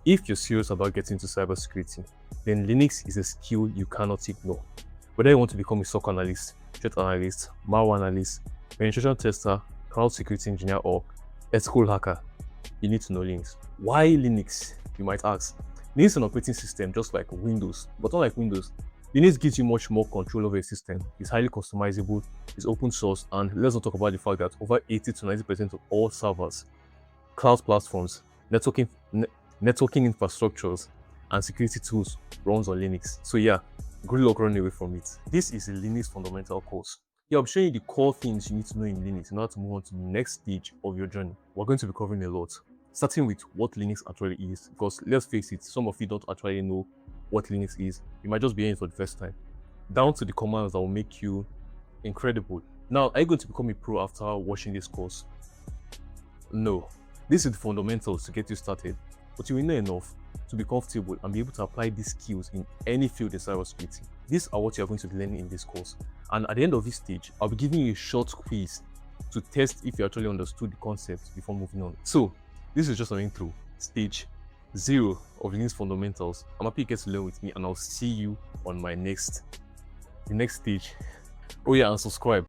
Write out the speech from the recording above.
If you're serious about getting into cybersecurity, then Linux is a skill you cannot ignore. Whether you want to become a SOC analyst, threat analyst, malware analyst, penetration tester, cloud security engineer, or ethical hacker, you need to know Linux. Why Linux, you might ask? Linux is an operating system just like Windows, but unlike Windows, Linux gives you much more control over a system. It's highly customizable, it's open source, and let's not talk about the fact that over 80 to 90% of all servers, cloud platforms, networking infrastructures, and security tools runs on Linux. So yeah, good luck running away from it. This is a Linux fundamental course. Yeah, I'm showing you the core things you need to know in Linux in order to move on to the next stage of your journey. We're going to be covering a lot, starting with what Linux actually is, because let's face it, some of you don't actually know what Linux is. You might just be hearing it for the first time. Down to the commands that will make you incredible. Now, are you going to become a pro after watching this course? No. This is the fundamentals to get you started, but you will know enough to be comfortable and be able to apply these skills in any field in cybersecurity. These are what you are going to be learning in this course. And at the end of this stage, I'll be giving you a short quiz to test if you actually understood the concept before moving on. So, this is just an intro, stage 0 of Linux fundamentals. I'm happy you get to learn with me, and I'll see you on the next stage. Oh yeah, and subscribe.